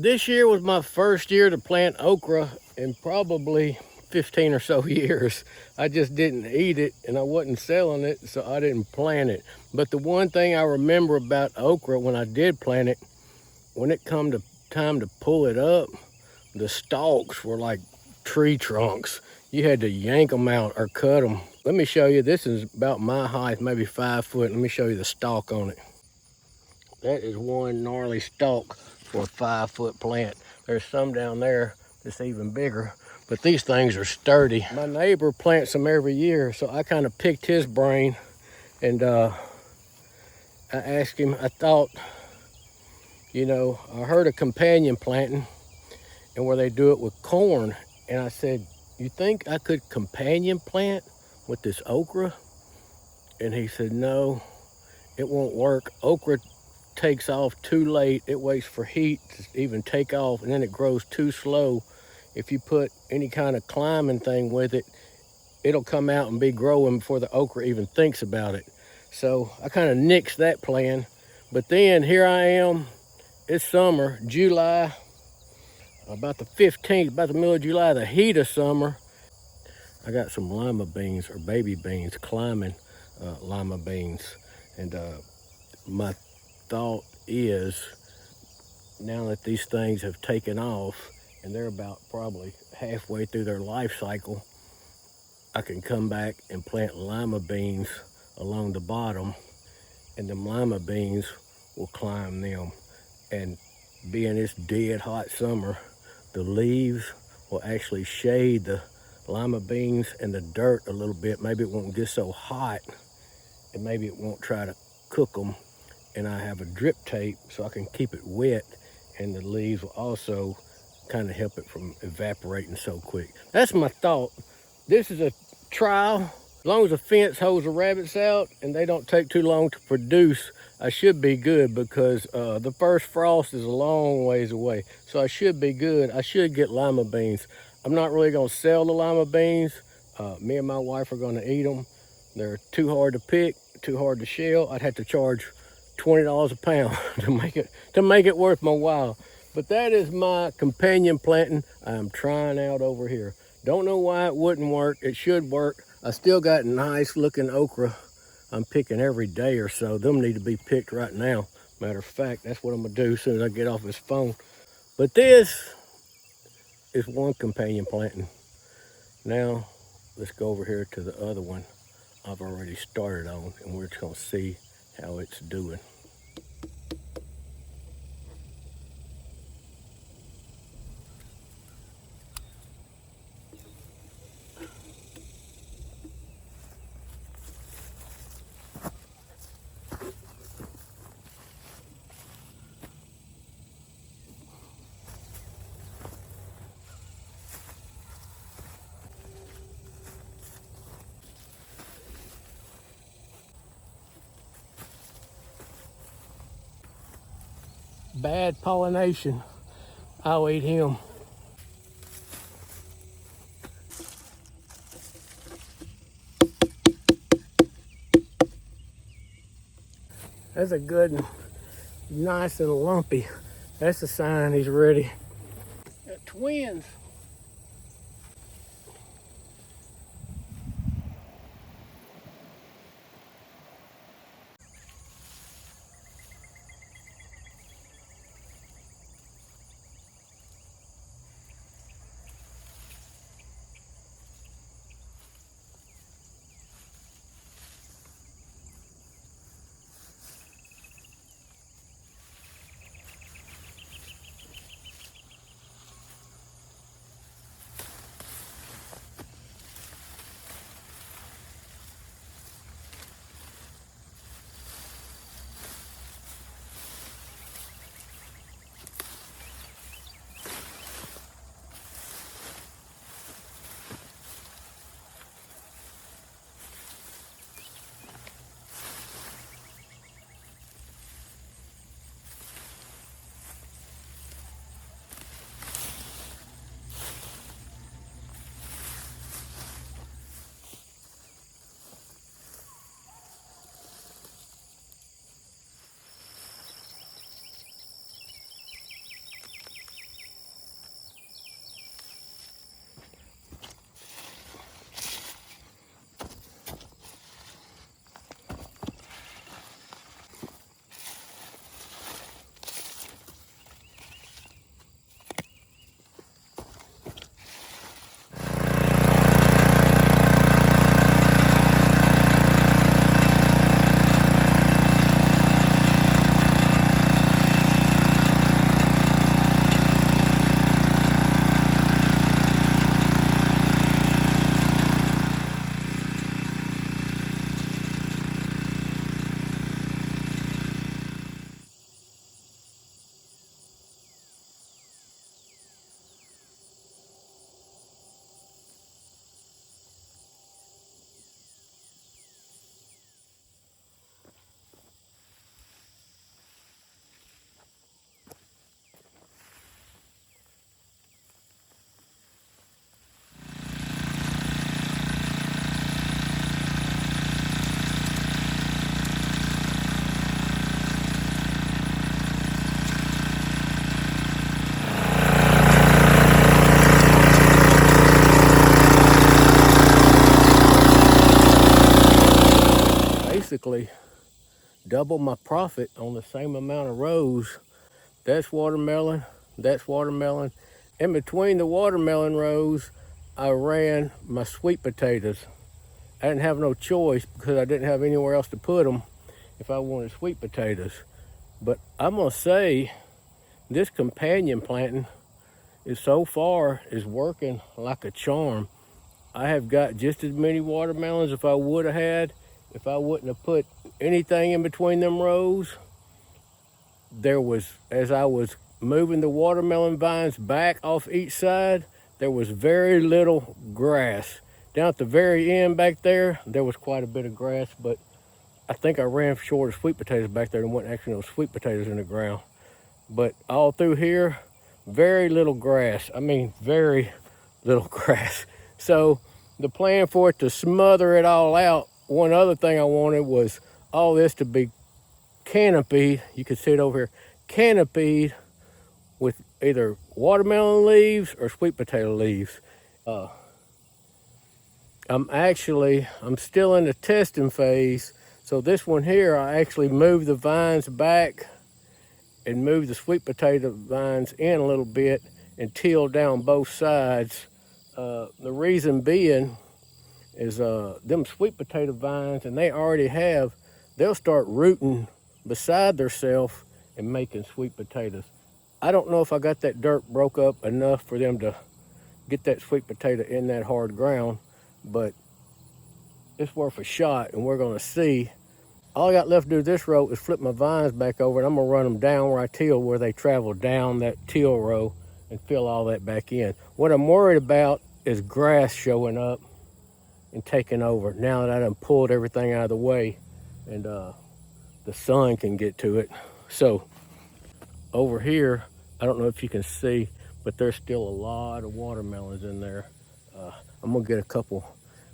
This year was my first year to plant okra in probably 15 or so years. I just didn't eat it and I wasn't selling it, so I didn't plant it. But the one thing I remember about okra when I did plant it, when it come to time to pull it up, the stalks were like tree trunks. You had to yank them out or cut them. Let me show you, this is about my height, maybe 5 foot. Let me show you the stalk on it. That is one gnarly stalk for a 5 foot plant. There's some down there that's even bigger, but these things are sturdy. My neighbor plants them every year, so I kind of picked his brain and I asked him, I thought, I heard of companion planting and where they do it with corn. And I said, you think I could companion plant with this okra? And he said, no, it won't work. Okra takes off too late. It waits for heat to even take off, and then it grows too slow. If you put any kind of climbing thing with it, it'll come out and be growing before the okra even thinks about it. So I kind of nixed that plan. But then here I am, it's summer, July, about the 15th, about the middle of July, the heat of summer. I got some lima beans or baby beans, climbing lima beans. And my thought is, now that these things have taken off and they're about probably halfway through their life cycle, I can come back and plant lima beans along the bottom, and them lima beans will climb them. And being this dead hot summer, the leaves will actually shade the lima beans and the dirt a little bit. Maybe it won't get so hot, and maybe it won't try to cook them. And I have a drip tape so I can keep it wet, and the leaves will also kind of help it from evaporating so quick. That's my thought. This is a trial. As long as the fence holds the rabbits out and they don't take too long to produce, I should be good, because the first frost is a long ways away. So I should be good. I should get lima beans. I'm not really gonna sell the lima beans. Me and my wife are gonna eat them. They're too hard to pick, too hard to shell. I'd have to charge $20 a pound to make it worth my while. But that is my companion planting I'm trying out over here. Don't know why it wouldn't work. It should work. I still got nice looking okra I'm picking every day or so. Them need to be picked right now. Matter of fact, that's what I'm gonna do as soon as I get off this phone. But this is one companion planting. Now let's go over here to the other one I've already started on, and we're just gonna see how it's doing. Bad pollination, I'll eat him. That's a good one. Nice and lumpy. That's a sign he's ready. Got twins. basically double my profit on the same amount of rows. That's watermelon, that's watermelon. In between the watermelon rows, I ran my sweet potatoes. I didn't have no choice because I didn't have anywhere else to put them if I wanted sweet potatoes. But I'm gonna say this companion planting is so far is working like a charm. I have got just as many watermelons if I would have had if I wouldn't have put anything in between them rows. There was, as I was moving the watermelon vines back off each side, there was very little grass. Down at the very end back there, there was quite a bit of grass, but I think I ran short of sweet potatoes back there and wasn't actually no sweet potatoes in the ground. But all through here, very little grass. I mean, very little grass. So the plan for it to smother it all out, one other thing I wanted was all this to be canopied. You can see it over here, canopied with either watermelon leaves or sweet potato leaves. I'm still in the testing phase. So this one here, I actually moved the vines back and moved the sweet potato vines in a little bit and tilled down both sides. The reason being is them sweet potato vines, and they already have, they'll start rooting beside themselves and making sweet potatoes. I don't know if I got that dirt broke up enough for them to get that sweet potato in that hard ground, but it's worth a shot, and we're gonna see. All I got left to do this row is flip my vines back over, and I'm gonna run them down where I till, where they travel down that till row and fill all that back in. What I'm worried about is grass showing up and taking over now that I done pulled everything out of the way and the sun can get to it. So over here, I don't know if you can see, but there's still a lot of watermelons in there. I'm gonna get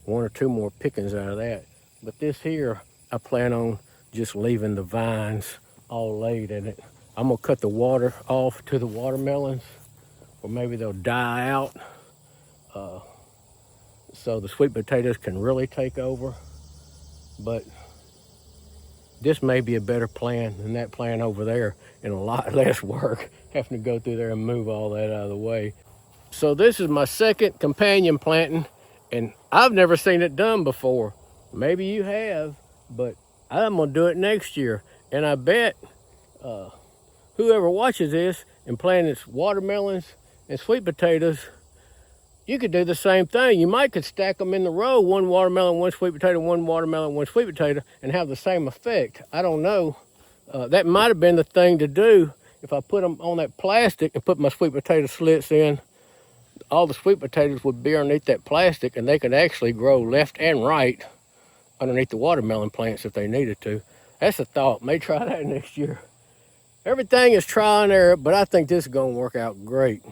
one or two more pickings out of that. But this here, I plan on just leaving the vines all laid in it. I'm gonna cut the water off to the watermelons, or maybe they'll die out, so the sweet potatoes can really take over. But this may be a better plan than that plan over there, and a lot less work having to go through there and move all that out of the way. So this is my second companion planting, and I've never seen it done before. Maybe you have, but I'm gonna do it next year. And I bet whoever watches this and plants watermelons and sweet potatoes, you could do the same thing. You might could stack them in the row, one watermelon, one sweet potato, one watermelon, one sweet potato, and have the same effect. I don't know. That might have been the thing to do if I put them on that plastic and put my sweet potato slits in. All the sweet potatoes would be underneath that plastic, and they could actually grow left and right underneath the watermelon plants if they needed to. That's a thought. May try that next year. Everything is trial and error, but I think this is gonna work out great.